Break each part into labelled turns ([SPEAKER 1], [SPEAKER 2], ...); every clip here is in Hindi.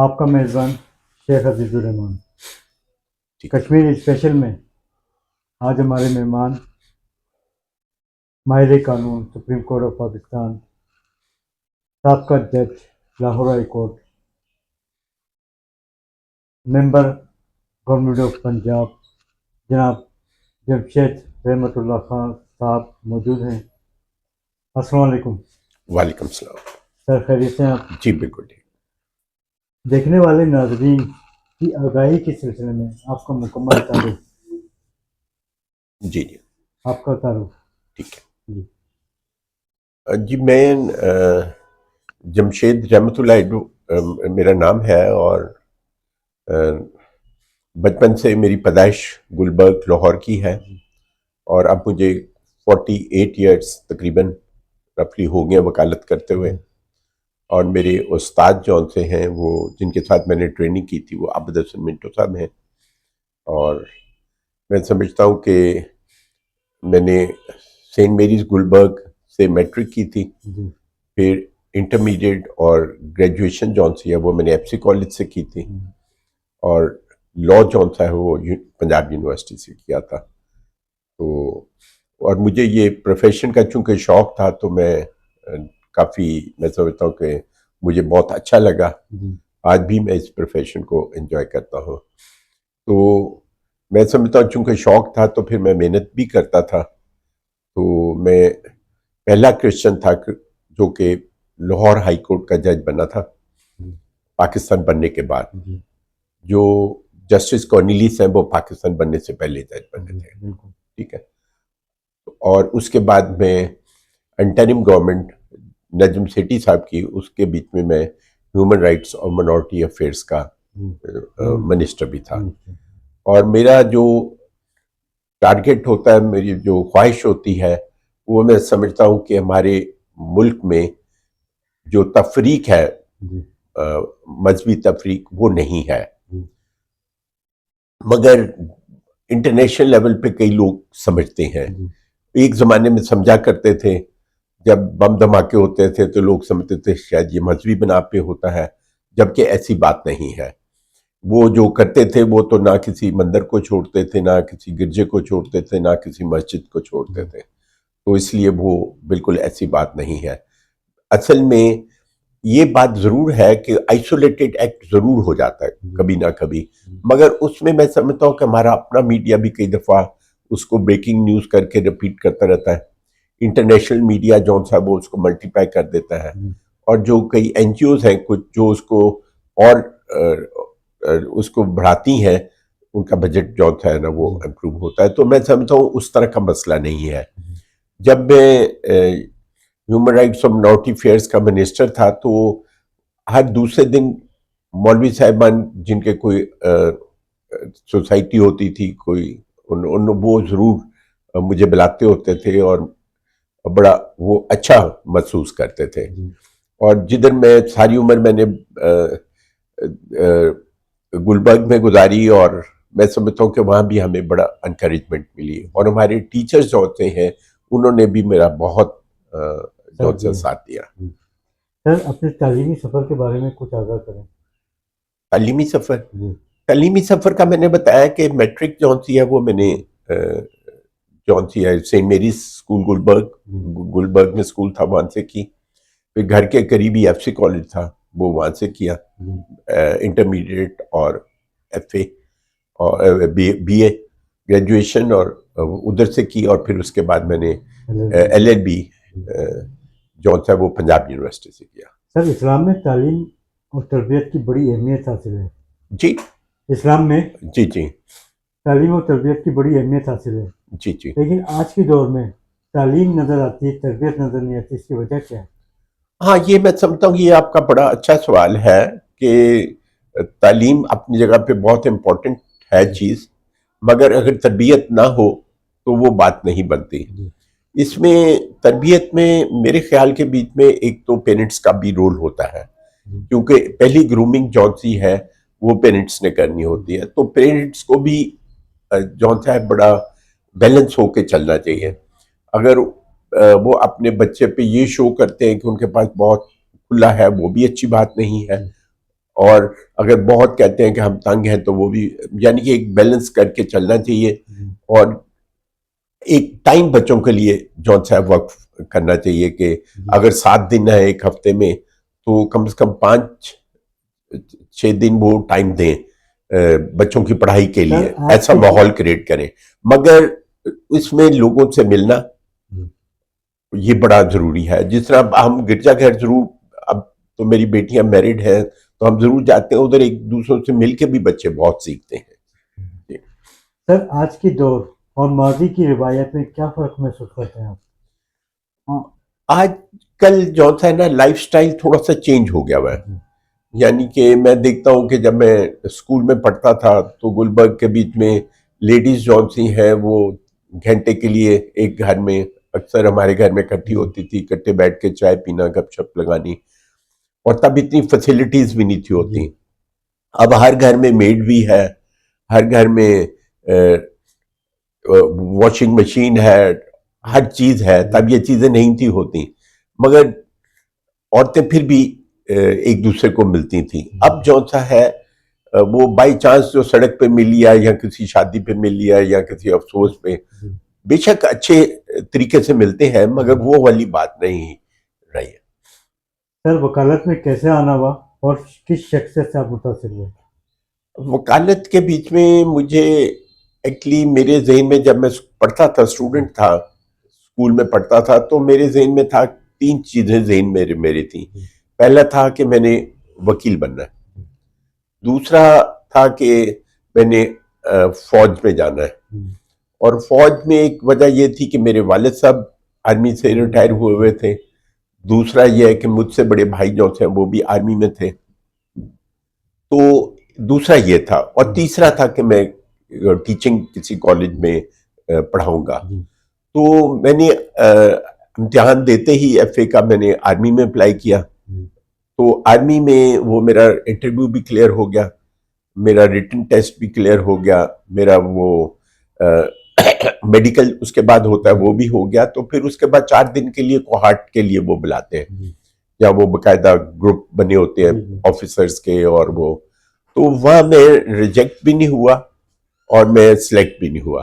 [SPEAKER 1] आपका मेज़बान शेख अजीज़ुर रहमान।
[SPEAKER 2] ठीक।
[SPEAKER 1] कश्मीर स्पेशल में आज हमारे मेहमान माहिर कानून सुप्रीम कोर्ट ऑफ पाकिस्तान, साबका जज Lahore high court, member government of Punjab जनाब जमशेद रहमतुल्लाह खान साहब मौजूद हैं। अस्सलाम वालेकुम
[SPEAKER 2] वालेकुम सलाम।
[SPEAKER 1] सर, खैरियत से हैं आप?
[SPEAKER 2] जी बिल्कुल ठीक।
[SPEAKER 1] देखने वाले नाजरीन की आगाही के सिलसिले में आपका मुकम्मल तारुफ।
[SPEAKER 2] जी जी
[SPEAKER 1] आपका तारुफ।
[SPEAKER 2] ठीक है।
[SPEAKER 1] जी
[SPEAKER 2] जी मैं जमशेद रहमतुल्लाह मेरा नाम है और अ, बचपन से मेरी पैदाइश गुलबर्ग लाहौर की है और अब मुझे 48 इयर्स तकरीबन रफली हो गए वकालत करते हुए। और मेरे उस्ताद जौन से हैं वो जिनके साथ मैंने ट्रेनिंग की थी वो आबिद हसन मिंटो साहब हैं। और मैं समझता हूँ कि मैंने सेंट मेरीज गुलबर्ग से मैट्रिक की थी, फिर इंटरमीडिएट और ग्रेजुएशन जौन सी है वो मैंने एफसी कॉलेज से की थी और लॉ जौन सा है वो पंजाब यूनिवर्सिटी से किया था। तो और मुझे ये प्रोफेशन का चूंकि शौक था तो काफ़ी मैं समझता हूँ कि मुझे बहुत अच्छा लगा। आज भी मैं इस प्रोफेशन को एंजॉय करता हूँ। तो मैं समझता हूँ चूंकि शौक था तो फिर मैं मेहनत भी करता था। तो मैं पहला क्रिश्चियन था जो कि लाहौर हाई कोर्ट का जज बना था पाकिस्तान बनने के बाद। जो जस्टिस कॉर्नेलियस हैं वो पाकिस्तान बनने से पहले जज बने थे। ठीक है। और उसके बाद में इंटरिम गवर्नमेंट नजम सेठी साहब की, उसके बीच में मैं ह्यूमन राइट्स और माइनॉरिटी अफेयर्स का मिनिस्टर भी था। और मेरा जो टारगेट होता है, मेरी जो ख्वाहिश होती है वो मैं समझता हूँ कि हमारे मुल्क में जो तफरीक है, मजहबी तफरीक, वो नहीं है। मगर इंटरनेशनल लेवल पे कई लोग समझते हैं। एक ज़माने में समझा करते थे, जब बम धमाके होते थे तो लोग समझते थे शायद ये मजहबी बना पे होता है, जबकि ऐसी बात नहीं है। वो जो करते थे वो तो ना किसी मंदिर को छोड़ते थे, ना किसी गिरजे को छोड़ते थे, ना किसी मस्जिद को छोड़ते थे। तो इसलिए वो बिल्कुल ऐसी बात नहीं है। असल में ये बात ज़रूर है कि आइसोलेटेड एक्ट ज़रूर हो जाता है कभी ना कभी, मगर उसमें मैं समझता हूँ कि हमारा अपना मीडिया भी कई दफ़ा उसको ब्रेकिंग न्यूज़ करके रिपीट करता रहता है। इंटरनेशनल मीडिया जौन सा वो उसको मल्टीप्लाई कर देता है। और जो कई एनजीओज हैं कुछ जो उसको और उसको बढ़ाती हैं, उनका बजट जौन सा है ना वो इम्प्रूव होता है। तो मैं समझता हूँ उस तरह का मसला नहीं है। जब मैं ह्यूमन राइट्स और माइनॉरिटी अफेयर्स का मिनिस्टर था तो हर दूसरे दिन मौलवी साहिबान जिनके कोई सोसाइटी होती थी कोई, उन वो ज़रूर मुझे बुलाते होते थे और बड़ा वो अच्छा महसूस करते थे। और जिधर मैं सारी उम्र मैंने गुलबर्ग में गुजारी और मैं समझता हूँ कि वहाँ भी हमें बड़ा इनकरेजमेंट मिली और हमारे टीचर्स जो होते हैं उन्होंने भी मेरा बहुत जो है साथ दिया।
[SPEAKER 1] सर, अपने तालीमी सफ़र के बारे में कुछ आगाह करें।
[SPEAKER 2] तालीमी सफ़र का मैंने बताया कि मैट्रिक जौन सी है वो मैंने जौन सी है सेंट मेरीज स्कूल गुलबर्ग में स्कूल था वहाँ से की। फिर घर के करीबी एफसी कॉलेज था वो वहाँ से किया इंटरमीडिएट और एफए और बीए ग्रेजुएशन और उधर से की। और फिर उसके बाद मैंने एलएलबी जौन सा वो पंजाब यूनिवर्सिटी से किया।
[SPEAKER 1] सर, इस्लाम में तालीम और तरबियत की बड़ी अहमियत हासिल है।
[SPEAKER 2] जी
[SPEAKER 1] इस्लाम में
[SPEAKER 2] जी जी
[SPEAKER 1] तालीम और तरबियत की बड़ी अहमियत हासिल है,
[SPEAKER 2] जी जी
[SPEAKER 1] लेकिन आज के दौर में तालीम नज़र आती है, तरबियत नज़र नहीं आती। इसकी वजह क्या है?
[SPEAKER 2] हाँ, ये मैं समझता हूँ ये आपका बड़ा अच्छा सवाल है कि तालीम अपनी जगह पे बहुत इम्पोर्टेंट है चीज़, मगर अगर तरबियत ना हो तो वो बात नहीं बनती। इसमें तरबियत में मेरे ख्याल के बीच में एक तो पेरेंट्स का भी रोल होता है, क्योंकि पहली ग्रूमिंग जौन सी है वो पेरेंट्स ने करनी होती है। तो पेरेंट्स को भी जौन सा है बड़ा बैलेंस होके चलना चाहिए। अगर वो अपने बच्चे पे ये शो करते हैं कि उनके पास बहुत खुला है, वो भी अच्छी बात नहीं है। और अगर बहुत कहते हैं कि हम तंग हैं तो वो भी, यानी कि एक बैलेंस करके चलना चाहिए। और एक टाइम बच्चों के लिए जौन सा वक्फ करना चाहिए कि अगर 7 दिन है एक हफ्ते में, तो कम से कम 5-6 दिन वो टाइम दें बच्चों की पढ़ाई के लिए,
[SPEAKER 1] सर आज
[SPEAKER 2] ऐसा
[SPEAKER 1] की
[SPEAKER 2] माहौल क्रिएट करें। मगर इसमें लोगों से मिलना ये बड़ा जरूरी है। जिस तरह हम गिरजाघर जरूर, अब तो मेरी बेटियां मैरिड हैं तो हम जरूर जाते हैं उधर, एक दूसरों से मिलके भी बच्चे बहुत सीखते हैं।
[SPEAKER 1] सर आज की दौर और माजी की रिवायत में क्या फर्क महसूस करते हैं आप?
[SPEAKER 2] आजकल जो है ना, लाइफस्टाइल थोड़ा सा चेंज हो गया हुआ है। यानी कि मैं देखता हूँ कि जब मैं स्कूल में पढ़ता था तो गुलबर्ग के बीच में लेडीज जौन सी हैं वो घंटे के लिए एक घर में, अक्सर हमारे घर में इकट्ठी होती थी, इकट्ठे बैठ के चाय पीना, गपशप लगानी। और तब इतनी फैसिलिटीज भी नहीं थी होती। अब हर घर में मेड भी है, हर घर में वॉशिंग मशीन है, हर चीज है। तब ये चीजें नहीं थी होती, मगर औरतें फिर भी एक दूसरे को मिलती थी। अब जो सा है वो बाई चांस जो सड़क पे मिल लिया या किसी शादी पे मिल लिया या किसी अफसोस पे, बेशक अच्छे तरीके से मिलते हैं मगर वो वाली बात नहीं रही है।
[SPEAKER 1] सर वकालत में कैसे आना हुआ और किस शख्सियत से आप मुतासिर हुए?
[SPEAKER 2] वकालत के बीच में मुझे एक्चुअली मेरे जहन में, जब मैं पढ़ता था, स्टूडेंट था, स्कूल में पढ़ता था, तो मेरे जहन में था, 3 चीजें जहन में मेरी थी। पहला था कि मैंने वकील बनना है, दूसरा था कि मैंने फौज में जाना है। और फौज में एक वजह यह थी कि मेरे वालिद साहब आर्मी से रिटायर हुए हुए थे, दूसरा यह है कि मुझसे बड़े भाई जो थे वो भी आर्मी में थे, तो दूसरा ये था। और तीसरा था कि मैं टीचिंग किसी कॉलेज में पढ़ाऊंगा। तो मैंने इम्तिहान देते ही एफए का मैंने आर्मी में अप्लाई किया। तो आर्मी में वो मेरा इंटरव्यू भी क्लियर हो गया, मेरा रिटन टेस्ट भी क्लियर हो गया, मेरा वो मेडिकल उसके बाद होता है वो भी हो गया। तो फिर उसके बाद 4 दिन के लिए कोहार्ट के लिए वो बुलाते हैं, या वो बकायदा ग्रुप बने होते हैं ऑफिसर्स के, और वो, तो वह मैं रिजेक्ट भी नहीं हुआ और मैं सिलेक्ट भी नहीं हुआ,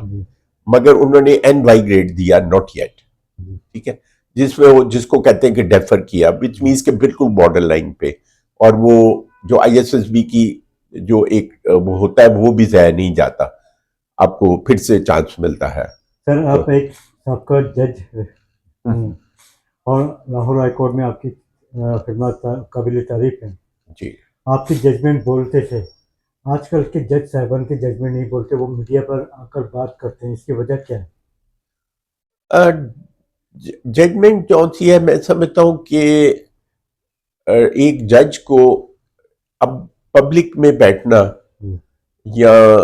[SPEAKER 2] मगर उन्होंने NY ग्रेड दिया, नॉट येट। ठीक है, जिसमें वो जिसको कहते हैं कि डेफर किया, विच मीन्स के बिल्कुल बॉर्डर लाइन पे। और वो जो ISSB की जो एक वो होता है वो भी ज़ाया नहीं जाता, आपको फिर से चांस मिलता है।
[SPEAKER 1] सर
[SPEAKER 2] तो
[SPEAKER 1] आप एक सबका जज हैं और लाहौर हाई कोर्ट में आपकी खिदमत काबिल तारीफ है।
[SPEAKER 2] जी,
[SPEAKER 1] आपकी जजमेंट बोलते थे, आजकल के जज साहबान के जजमेंट नहीं बोलते, वो मीडिया पर आकर बात करते हैं, इसकी वजह क्या है?
[SPEAKER 2] जजमेंट कौन सी है, मैं समझता हूँ कि एक जज को अब पब्लिक में बैठना या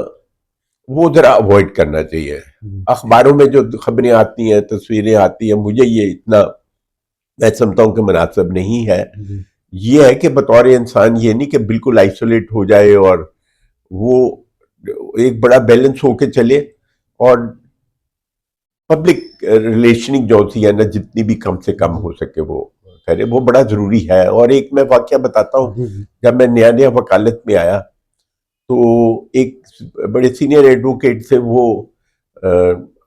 [SPEAKER 2] वो जरा अवॉइड करना चाहिए। अखबारों में जो खबरें आती हैं, तस्वीरें आती हैं, मुझे ये इतना, मैं समझता हूँ कि मुनासिब नहीं है। ये है कि बतौर इंसान ये नहीं कि बिल्कुल आइसोलेट हो जाए, और वो एक बड़ा बैलेंस होके चले। और पब्लिक रिलेशनिंग जो सी है ना, जितनी भी कम से कम हो सके वो करे, वो बड़ा जरूरी है। और एक मैं वाकया बताता हूँ, जब मैं नया नया वकालत में आया तो एक बड़े सीनियर एडवोकेट थे, वो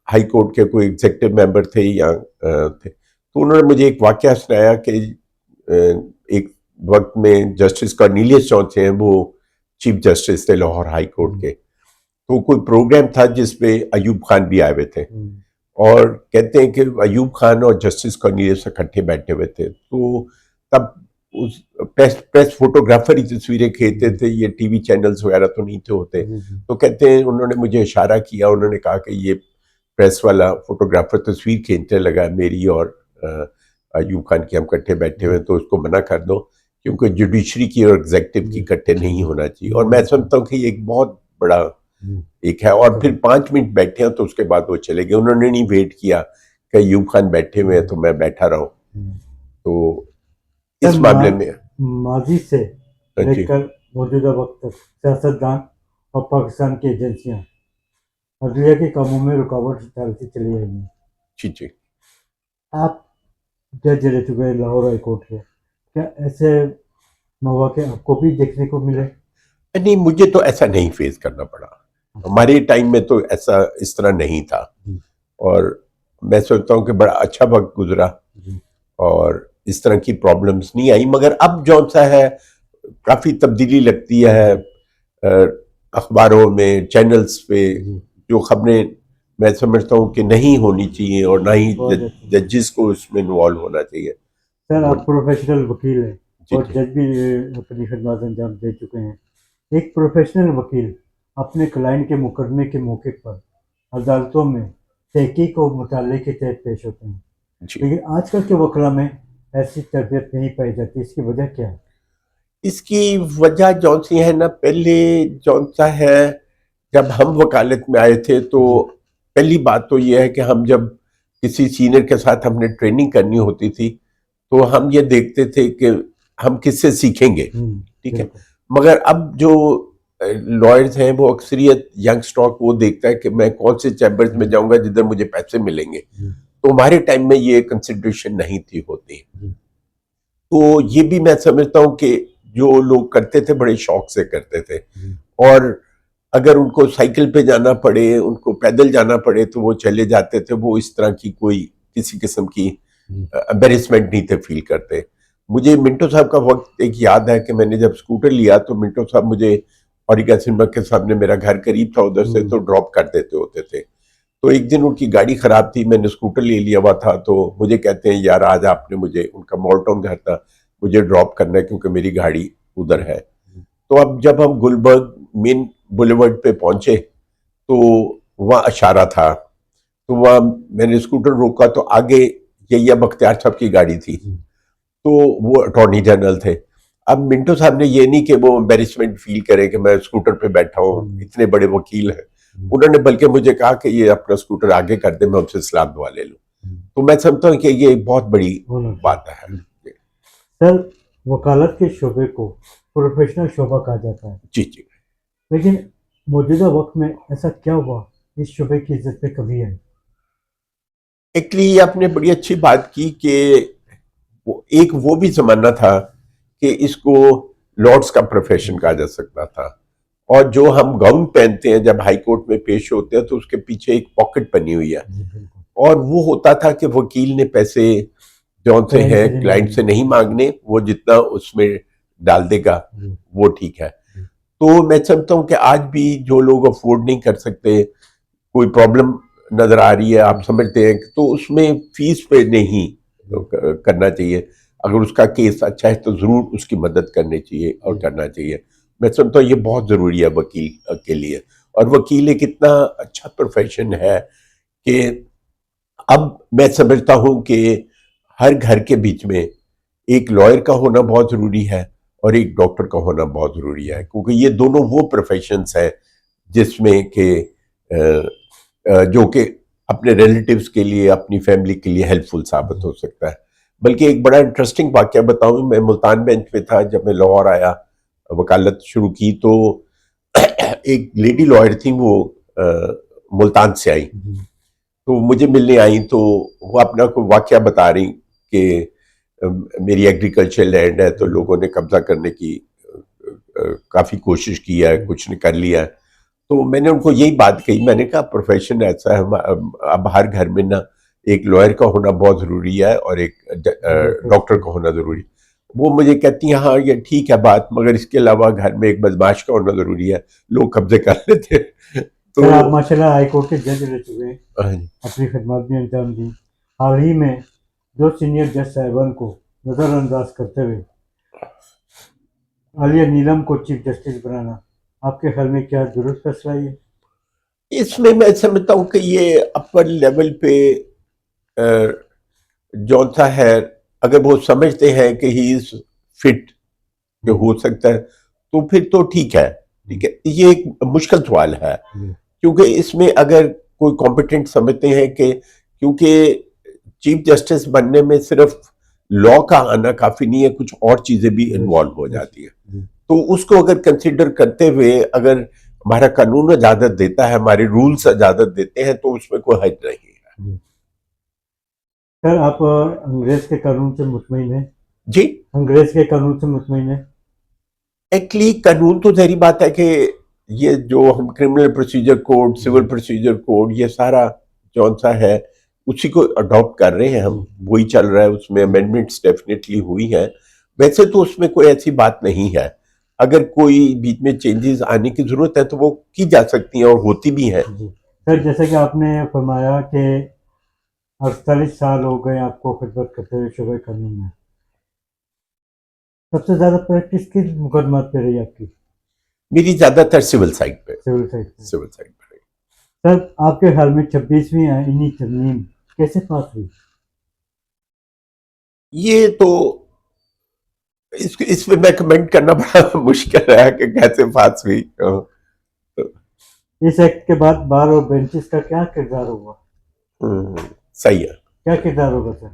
[SPEAKER 2] हाई कोर्ट के कोई एग्जेक्टिव मेंबर थे या थे। तो उन्होंने मुझे एक वाकया सुनाया कि एक वक्त में जस्टिस कॉर्नेलियस जो थे, वो चीफ जस्टिस थे लाहौर हाई कोर्ट के। तो कोई प्रोग्राम था जिसपे अयूब खान भी आए हुए थे, और कहते हैं कि अयूब खान और जस्टिस कॉर्नेलियस इकट्ठे बैठे हुए थे। तो तब उस प्रेस फोटोग्राफर ही तस्वीरें खींचते थे, ये टीवी चैनल्स वगैरह तो नहीं थे होते। तो कहते हैं उन्होंने मुझे इशारा किया, उन्होंने कहा कि ये प्रेस वाला फोटोग्राफर तस्वीर खींचने लगा मेरी और अयूब खान की, हम इकट्ठे बैठे हुए, तो उसको मना कर दो, क्योंकि जुडिशरी की और एग्जेक्टिव की इकट्ठे नहीं होना चाहिए। और मैं समझता हूँ कि ये एक बहुत बड़ा एक है। और फिर 5 मिनट बैठे हैं तो उसके बाद वो चले गए, उन्होंने नहीं वेट किया कि अयूब खान बैठे हुए हैं तो मैं बैठा रहूं। तो इस मामले में
[SPEAKER 1] माजी से
[SPEAKER 2] जी
[SPEAKER 1] लेकर मौजूदा वक्त तक सियासतदान और पाकिस्तान की एजेंसियां अदलिया के कामों में रुकावट डालती चली आई हैं।
[SPEAKER 2] जी जी।
[SPEAKER 1] आप जज रह चुके हैं लाहौर हाई कोर्ट के, क्या ऐसे मौके आपको भी देखने को मिले?
[SPEAKER 2] नहीं, मुझे तो ऐसा नहीं फेस करना पड़ा। हमारे टाइम में तो ऐसा इस तरह नहीं था
[SPEAKER 1] जी,
[SPEAKER 2] और मैं सोचता हूँ कि बड़ा अच्छा वक्त गुजरा
[SPEAKER 1] जी,
[SPEAKER 2] और इस तरह की प्रॉब्लम्स नहीं आई। मगर अब जो सा है काफ़ी तब्दीली लगती है अखबारों में, चैनल्स पे
[SPEAKER 1] जी।
[SPEAKER 2] जो खबरें मैं समझता हूँ कि नहीं होनी चाहिए और ना ही
[SPEAKER 1] बहुत अच्छी बात।
[SPEAKER 2] जजेस को इसमें इन्वॉल्व होना चाहिए।
[SPEAKER 1] सर,
[SPEAKER 2] वो
[SPEAKER 1] आप प्रोफेशनल वकील हैं
[SPEAKER 2] जी
[SPEAKER 1] और
[SPEAKER 2] जी
[SPEAKER 1] जज भी अपनी खिदमत अंजाम दे चुके हैं। एक प्रोफेशनल वकील अपने क्लाइंट के मुकदमे के मौके पर अदालतों में तहकीक और मुताले के तहत पेश होते हैं,
[SPEAKER 2] जी।
[SPEAKER 1] लेकिन आजकल के वकला में ऐसी तरबियत नहीं पाई जाती। इसकी वजह क्या है?
[SPEAKER 2] इसकी वजह जौन सी है ना, पहले जौन सा है जब हम वकालत में आए थे तो
[SPEAKER 1] जी।
[SPEAKER 2] पहली बात तो ये है कि हम जब किसी सीनियर के साथ हमने ट्रेनिंग करनी होती थी तो हम ये देखते थे कि हम किससे सीखेंगे। ठीक है।
[SPEAKER 1] बिल्कुल।
[SPEAKER 2] मगर अब जो लॉयर्स हैं वो अक्सरियत यंग स्टॉक वो देखता है कि मैं कौन से चैम्बर्स में
[SPEAKER 1] जी,
[SPEAKER 2] जाऊंगा जिधर मुझे पैसे मिलेंगे।
[SPEAKER 1] जी,
[SPEAKER 2] तो हमारे टाइम में ये कंसिडरेशन नहीं थी होती।
[SPEAKER 1] जी,
[SPEAKER 2] तो ये भी मैं समझता हूँ कि जो लोग करते थे बड़े शौक से करते थे
[SPEAKER 1] जी,
[SPEAKER 2] और अगर उनको साइकिल पे जाना पड़े, उनको पैदल जाना पड़े तो वो चले जाते थे। वो इस तरह की कोई किसी किस्म की
[SPEAKER 1] जी,
[SPEAKER 2] एम्बेरसमेंट नहीं थे फील करते। मुझे मिंटो साहब का वक्त एक याद है कि मैंने जब स्कूटर लिया तो मिंटो साहब मुझे औरिगा सिनेमा के सामने, मेरा घर करीब था उधर से, तो ड्रॉप कर देते होते थे। तो एक दिन उनकी गाड़ी खराब थी, मैंने स्कूटर ले लिया हुआ था, तो मुझे कहते हैं यार आज आपने मुझे, उनका मॉल्टन घर था, मुझे ड्रॉप करना है क्योंकि मेरी गाड़ी उधर है। तो अब जब हम गुलबर्ग मेन बुलेवर्ड पे पहुंचे तो वहाँ अशारा था, तो वहाँ मैंने स्कूटर रोका तो आगे यहिया बख्तियार साहब की गाड़ी थी,
[SPEAKER 1] जी,
[SPEAKER 2] तो वो अटॉर्नी जनरल थे। अब मिंटो साहब ने ये नहीं कि वो एम्बेरसमेंट फील करे कि मैं स्कूटर पे बैठा हूँ, इतने बड़े वकील हैं, उन्होंने बल्कि मुझे कहा कि ये अपना स्कूटर आगे कर दे, मैं उनसे सलाह दुआ ले लूँ। तो मैं समझता हूँ कि ये बहुत बड़ी
[SPEAKER 1] होना
[SPEAKER 2] बात है।
[SPEAKER 1] चाहिए। सर, वकालत के शोबे को प्रोफेशनल शोबा कहा जाता है,
[SPEAKER 2] जी जी।
[SPEAKER 1] लेकिन मौजूदा वक्त में ऐसा क्या हुआ इस शोबे की इज्जत में कमी आई?
[SPEAKER 2] एक्चुअली आपने बड़ी अच्छी बात की कि वो भी जमाना था कि इसको लॉर्ड्स का प्रोफेशन कहा जा सकता था। और जो हम गाउन पहनते हैं जब हाई कोर्ट में पेश होते हैं तो उसके पीछे एक पॉकेट बनी हुई है
[SPEAKER 1] जी, बिल्कुल।
[SPEAKER 2] और वो होता था कि वकील ने पैसे जौन से
[SPEAKER 1] क्लाइंट
[SPEAKER 2] हैं
[SPEAKER 1] से नहीं
[SPEAKER 2] क्लाइंट
[SPEAKER 1] मांगनी।
[SPEAKER 2] से नहीं मांगने, वो जितना उसमें डाल देगा
[SPEAKER 1] जी,
[SPEAKER 2] वो ठीक है।
[SPEAKER 1] जी,
[SPEAKER 2] तो मैं समझता हूँ कि आज भी जो लोग अफोर्ड नहीं कर सकते, कोई प्रॉब्लम नजर आ रही है, आप
[SPEAKER 1] जी,
[SPEAKER 2] समझते हैं तो उसमें फीस पे नहीं
[SPEAKER 1] जी,
[SPEAKER 2] करना चाहिए। अगर उसका केस अच्छा है तो जरूर उसकी मदद करनी चाहिए और
[SPEAKER 1] जी,
[SPEAKER 2] करना चाहिए। मैं समझता हूँ ये बहुत जरूरी है वकील के लिए। और वकील एक इतना अच्छा प्रोफेशन है कि अब मैं समझता हूँ कि हर घर के बीच में एक लॉयर का होना बहुत जरूरी है और एक डॉक्टर का होना बहुत जरूरी है, क्योंकि ये दोनों वो प्रोफेशंस हैं जिसमें कि जो कि अपने रिलेटिव्स के लिए, अपनी फैमिली के लिए हेल्पफुल साबित
[SPEAKER 1] जी,
[SPEAKER 2] हो सकता है। बल्कि एक बड़ा इंटरेस्टिंग वाक्य बताऊं, मैं मुल्तान बेंच पे था जब मैं लाहौर आया, वकालत शुरू की, तो एक लेडी लॉयर थी, वो मुल्तान से आई,
[SPEAKER 1] जी,
[SPEAKER 2] तो मुझे मिलने आई, तो वो अपना कोई वाक्य बता रही कि मेरी एग्रीकल्चर लैंड है तो लोगों ने कब्जा करने की काफ़ी कोशिश की है, कुछ ने कर लिया है। तो मैंने उनको यही बात कही, मैंने कहा प्रोफेशन ऐसा है, अब हर घर में ना एक लॉयर का होना बहुत ज़रूरी है और एक डॉक्टर का होना ज़रूरी है। वो मुझे कहती हैं हाँ ये ठीक है बात, मगर इसके अलावा घर में एक बदमाश का होना ज़रूरी है, लोग कब्जे कर लेते हैं। तो
[SPEAKER 1] सर, आप माशाल्लाह हाई कोर्ट के जज रह चुके हैं,
[SPEAKER 2] हाँ जी।
[SPEAKER 1] अपनी खिदमत भी अंजाम दी। हाल ही में दो सीनियर जज साहिबान को नज़रअंदाज करते हुए आलिया नीलम को चीफ जस्टिस बनाना आपके ख्याल में क्या दुरुस्त फैसला है ये?
[SPEAKER 2] इसमें मैं समझता हूँ कि ये अपर लेवल पे जौन सा है, अगर वो समझते हैं कि ही इज फिट, कि
[SPEAKER 1] जी,
[SPEAKER 2] हो सकता है, तो फिर तो ठीक है। ठीक है, ये एक मुश्किल सवाल है
[SPEAKER 1] जी,
[SPEAKER 2] क्योंकि इसमें अगर कोई कॉम्पिटेंट समझते हैं कि क्योंकि चीफ जस्टिस बनने में सिर्फ लॉ का आना काफी नहीं है, कुछ और चीजें भी
[SPEAKER 1] बेशक,
[SPEAKER 2] इन्वॉल्व हो
[SPEAKER 1] बेशक,
[SPEAKER 2] जाती है।
[SPEAKER 1] जी,
[SPEAKER 2] तो उसको अगर कंसिडर करते हुए अगर हमारा कानून इजाजत देता है, हमारे रूल्स इजाजत देते हैं, तो उसमें कोई हर्ज नहीं है।
[SPEAKER 1] जी। सर, आप अंग्रेज के कानून से मुतमईन हैं?
[SPEAKER 2] जी।
[SPEAKER 1] अंग्रेज के कानून से मुतमईन हैं?
[SPEAKER 2] एक्चुअली कानून तो जाहिर बात है कि ये जो हम criminal procedure code, civil procedure code, ये सारा जौन सा है उसी को अडॉप्ट कर रहे हैं हम, वही चल रहा है, उसमें अमेंडमेंट्स डेफिनेटली हुई हैं। वैसे तो उसमें कोई ऐसी बात नहीं है, अगर कोई बीच में चेंजेस आने की जरूरत है तो वो की जा सकती हैं और होती भी हैं।
[SPEAKER 1] जी सर, जैसे कि आपने फरमाया कि 48 साल हो गए आपको खिदमत करते हुए शोबे कानून में, सबसे ज़्यादा प्रैक्टिस किस मुकदमा पे रही आपकी?
[SPEAKER 2] मेरी ज्यादातर सिविल साइड पे,
[SPEAKER 1] सिविल साइड पे।
[SPEAKER 2] सिविल साइड पे रही।
[SPEAKER 1] सर, आपके ख्याल में 26वीं आईनी तरमीम कैसे पास हुई?
[SPEAKER 2] ये तो इसमें मैं कमेंट करना बड़ा मुश्किल है कि कैसे पास हुई।
[SPEAKER 1] इस एक्ट के बाद बार और बेंचेस का क्या किरदार होगा?
[SPEAKER 2] सही है।
[SPEAKER 1] क्या किरदार होगा सर?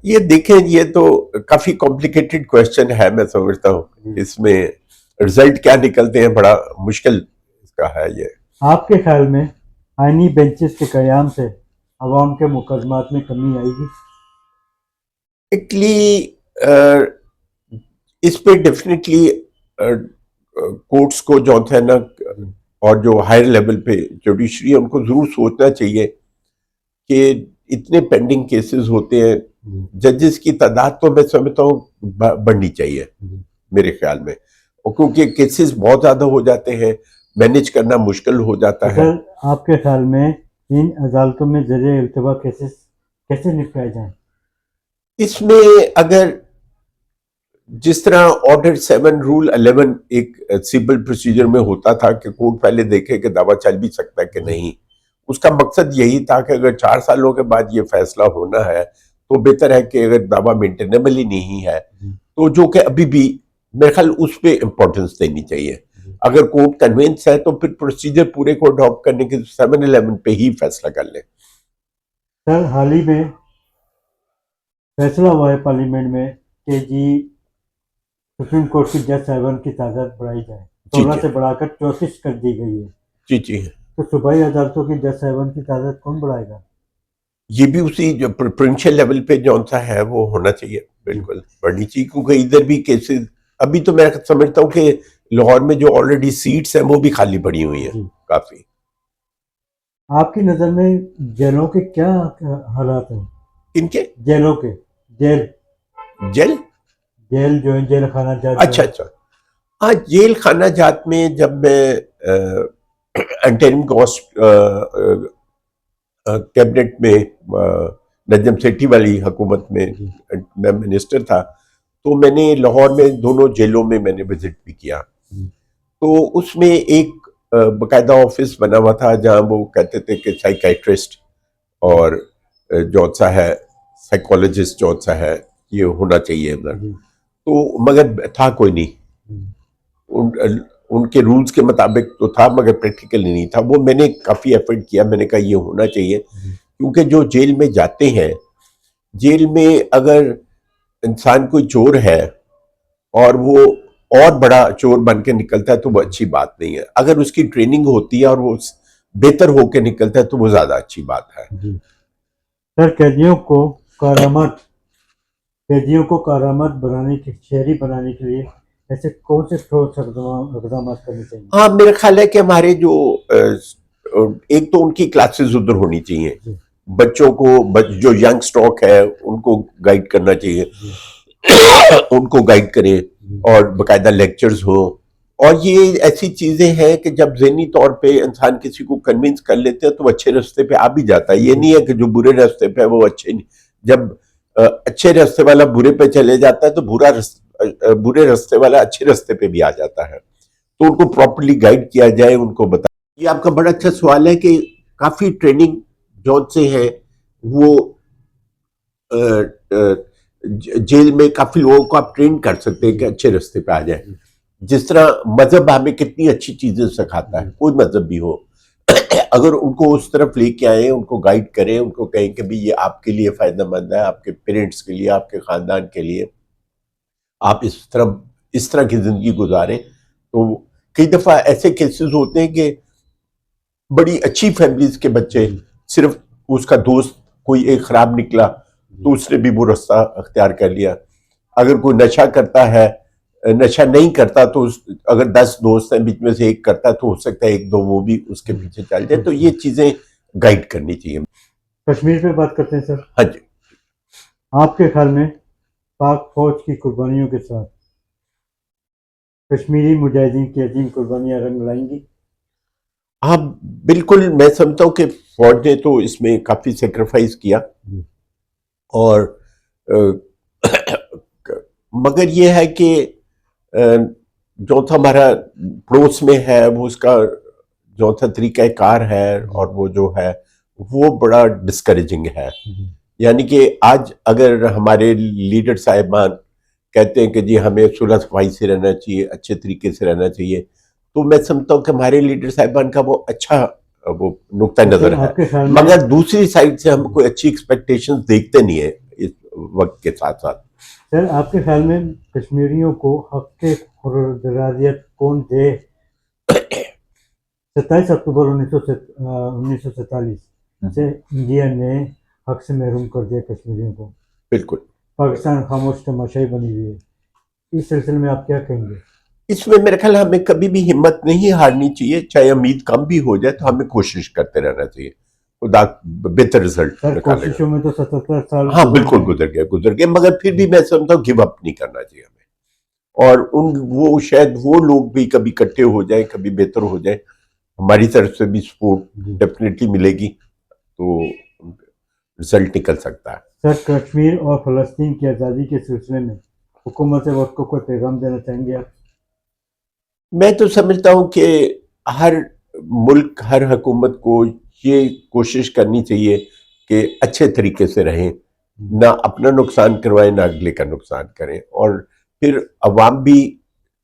[SPEAKER 2] ये देखें, ये तो काफी कॉम्प्लिकेटेड क्वेश्चन है, मैं समझता हूँ इसमें रिजल्ट क्या निकलते हैं बड़ा मुश्किल इसका है ये।
[SPEAKER 1] आपके ख्याल में आईनी बेंचेस के कयाम से अवाम के मुकदमात में कमी आएगी?
[SPEAKER 2] एक्चुअली इस पे डेफिनेटली कोर्ट्स को जो है ना, और जो हायर लेवल पे जुडिशरी है, उनको जरूर सोचना चाहिए कि इतने पेंडिंग केसेस होते हैं, जजेस की तादाद तो मैं समझता हूँ बढ़नी चाहिए मेरे ख्याल में, और क्योंकि केसेस बहुत ज्यादा हो जाते हैं, मैनेज करना मुश्किल हो जाता है।
[SPEAKER 1] सर, आपके ख्याल में इन अदालतों में ज़रिए इल्तवा केसेस कैसे निपटाए जाएं?
[SPEAKER 2] इसमें अगर जिस तरह ऑर्डर 7 रूल 11 एक सिविल प्रोसीजर में होता था कि कोर्ट पहले देखे कि दावा चल भी सकता है कि नहीं, उसका मकसद यही था कि अगर 4 सालों के बाद ये फैसला होना है तो बेहतर है कि अगर दावा मेंटेनेबल ही नहीं है तो, जो कि अभी भी मेरे ख्याल उस पर इंपॉर्टेंस देनी चाहिए। अगर कोर्ट कन्विंस है तो फिर प्रोसीजर पूरे को अडॉप्ट करने के 7-11 पे ही फैसला कर ले।
[SPEAKER 1] सर, हाल ही में फैसला हुआ है पार्लियामेंट में कि जी सुप्रीम कोर्ट की जज साहिबान की तादाद बढ़ाई जाए, 16 से बढ़ाकर 34 कर दी गई है।
[SPEAKER 2] जी जी।
[SPEAKER 1] तो सूबाई अदालतों की जज साहिबान की तादाद कौन बढ़ाएगा?
[SPEAKER 2] ये भी उसी जो प्रोविंशियल लेवल पे जो सा है वो होना चाहिए, बिल्कुल बढ़नी चाहिए, क्योंकि इधर भी केसेस अभी तो मैं समझता हूँ कि लाहौर में जो ऑलरेडी सीट्स हैं वो भी खाली पड़ी हुई हैं काफी।
[SPEAKER 1] आपकी नजर में जेलों के क्या हालात हैं?
[SPEAKER 2] किनके?
[SPEAKER 1] जेलों के। जेल
[SPEAKER 2] जेल
[SPEAKER 1] जेल जो है, जेल खाना जात।
[SPEAKER 2] अच्छा अच्छा। हाँ, जेल खाना जात में जब मैं इंटरिम कॉस्ट कैबिनेट में नजम सेठी वाली हुकूमत में मैं मिनिस्टर था, तो मैंने लाहौर में दोनों जेलों में मैंने विजिट भी किया। तो उसमें एक बाकायदा ऑफिस बना हुआ था जहाँ वो कहते थे कि साइकाइट्रिस्ट और जो सा है साइकोलॉजिस्ट जो सा है ये होना चाहिए उधर, तो मगर था कोई नहीं। उनके रूल्स के मुताबिक तो था मगर प्रैक्टिकली नहीं था। वो मैंने काफ़ी एफर्ट किया, मैंने कहा ये होना चाहिए, क्योंकि जो जेल में जाते हैं, जेल में अगर इंसान कोई चोर है और वो और बड़ा चोर बन के निकलता है तो वो अच्छी बात नहीं है। अगर उसकी ट्रेनिंग होती है और वो बेहतर होकर निकलता है तो वो ज़्यादा अच्छी बात है।
[SPEAKER 1] सर, कैदियों को कारामद बनाने की, शहरी बनाने के लिए ऐसे कौन से ठोस इकदाम करने चाहिए?
[SPEAKER 2] हाँ, मेरा ख्याल है कि हमारे जो एक तो उनकी क्लासेस उधर होनी चाहिए, बच्चों को जो यंग स्टॉक है उनको गाइड करना चाहिए, उनको गाइड करें और बाकायदा लेक्चर्स हो। और ये ऐसी चीजें हैं कि जब ज़हनी तौर पे इंसान किसी को कन्विंस कर लेते हैं तो अच्छे रास्ते पे आ भी जाता है। ये नहीं है कि जो बुरे रास्ते पे है वो अच्छे नहीं, जब अच्छे रास्ते वाला बुरे पे चले जाता है तो बुरे रास्ते वाला अच्छे रास्ते पे भी आ जाता है। तो उनको प्रॉपर्ली गाइड किया जाए, उनको बता। ये आपका बड़ा अच्छा सवाल है कि काफी ट्रेनिंग जो से है वो जेल में काफी लोगों को आप ट्रेन कर सकते हैं कि अच्छे रास्ते पे आ जाए। जिस तरह मजहब हमें कितनी अच्छी चीजें सिखाता है, कोई मजहब भी हो, अगर उनको उस तरफ लेके आए, उनको गाइड करें, उनको कहें कि भाई ये आपके लिए फायदेमंद है, आपके पेरेंट्स के लिए, आपके खानदान के लिए, आप इस तरह की जिंदगी गुजारें। तो कई दफा ऐसे केसेस होते हैं कि बड़ी अच्छी फैमिलीज के बच्चे, सिर्फ उसका दोस्त कोई एक खराब निकला तो उसने भी वो रास्ता अख्तियार कर लिया। अगर कोई नशा करता है नशा नहीं करता तो अगर 10 दोस्त हैं बीच में से एक करता तो हो सकता है एक दो वो भी उसके पीछे चल जाए। तो ये चीजें गाइड करनी चाहिए।
[SPEAKER 1] कश्मीर पे बात करते हैं सर।
[SPEAKER 2] हाँ जी।
[SPEAKER 1] आपके ख्याल में पाक फौज की कुर्बानियों के साथ कश्मीरी मुजाहिदीन की अजीम कुर्बानियां रंग लाएंगी?
[SPEAKER 2] हाँ बिल्कुल, मैं समझता हूँ कि फौज ने तो इसमें काफी सेक्रीफाइस किया और मगर ये है कि जो था हमारा पड़ोस में है वो उसका जो था तरीक़ाकार है और वो जो है वो बड़ा डिस्करेजिंग है। यानी कि आज अगर हमारे लीडर साहिबान कहते हैं कि जी हमें सुलह सफाई से रहना चाहिए, अच्छे तरीके से रहना चाहिए, तो मैं समझता हूँ कि हमारे लीडर साहिबान का वो अच्छा वो नुक्ता नजर है। मगर दूसरी साइड से हम कोई अच्छी एक्सपेक्टेशंस देखते नहीं है इस वक्त के साथ साथ।
[SPEAKER 1] सर आपके ख्याल में कश्मीरियों को हक खुर्दराजियत कौन दे? 27 अक्टूबर 1947 से इंडिया ने हक से महरूम कर दिया कश्मीरियों को।
[SPEAKER 2] बिल्कुल,
[SPEAKER 1] पाकिस्तान खामोश तमाशाई बनी हुई है। इस सिलसिले में आप क्या कहेंगे?
[SPEAKER 2] इसमें मेरे ख्याल हमें कभी भी हिम्मत नहीं हारनी चाहिए, चाहे उम्मीद कम भी हो जाए तो हमें कोशिश करते रहना चाहिए, खुदा बेहतर रिजल्ट
[SPEAKER 1] सर कोशिशों में तो 77 साल
[SPEAKER 2] हाँ बिल्कुल गुजर गए, मगर फिर भी मैं समझता हूँ गिव अप नहीं करना चाहिए हमें। और उन वो शायद वो लोग भी कभी इकट्ठे हो जाए, कभी बेहतर हो जाए, हमारी तरफ से भी सपोर्ट डेफिनेटली मिलेगी तो रिजल्ट निकल सकता है।
[SPEAKER 1] सर कश्मीर और फलस्तीन की आज़ादी के सिलसिले में हुकूमत वक्त को कोई पैगाम देना चाहेंगे आप?
[SPEAKER 2] मैं तो समझता हूँ कि हर मुल्क, हर हुकूमत को ये कोशिश करनी चाहिए कि अच्छे तरीके से रहें, ना अपना नुकसान करवाएं ना अगले का नुकसान करें, और फिर अवाम भी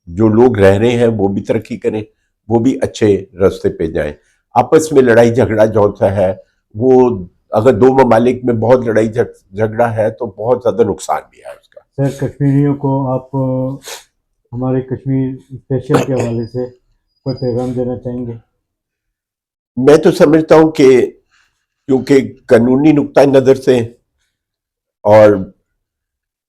[SPEAKER 2] जो लोग रह रहे हैं वो भी तरक्की करें, वो भी अच्छे रास्ते पे जाएं। आपस में लड़ाई झगड़ा जो सा है वो अगर दो ममालिक में बहुत लड़ाई झगड़ा है तो बहुत ज़्यादा नुकसान भी है उसका।
[SPEAKER 1] सर कश्मीरियों को आप हमारे कश्मीर स्पेशल के हवाले से कोई पैगाम देना चाहेंगे?
[SPEAKER 2] मैं तो समझता हूँ कि क्योंकि कानूनी नुक्ता नज़र से और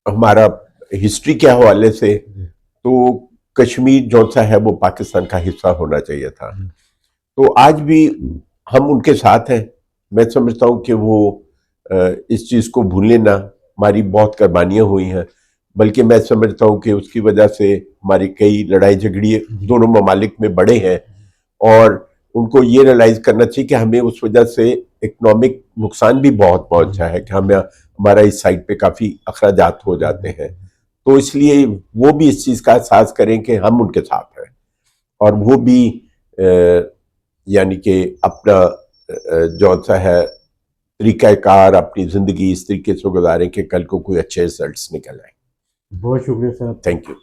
[SPEAKER 2] हमारा हिस्ट्री के हवाले से तो कश्मीर जो सा है वो पाकिस्तान का हिस्सा होना चाहिए था। तो आज भी हम उनके साथ हैं। मैं समझता हूँ कि वो इस चीज़ को भूलें ना, हमारी बहुत कुर्बानियाँ हुई हैं, बल्कि मैं समझता हूँ कि उसकी वजह से हमारी कई लड़ाई झगड़े दोनों ममालिक में बढ़े हैं, और उनको ये रियलाइज करना चाहिए कि हमें उस वजह से इकोनॉमिक नुकसान भी बहुत पहुंचा है कि हमें हमारा इस साइड पे काफ़ी अखराजात हो जाते हैं। तो इसलिए वो भी इस चीज़ का एहसास करें कि हम उनके साथ हैं, और वो भी यानी कि अपना जो सा है तरीक़ाकार अपनी ज़िंदगी इस तरीके से गुजारें कि कल को कोई अच्छे रिजल्ट्स निकल आए।
[SPEAKER 1] बहुत शुक्रिया सर।
[SPEAKER 2] Thank you.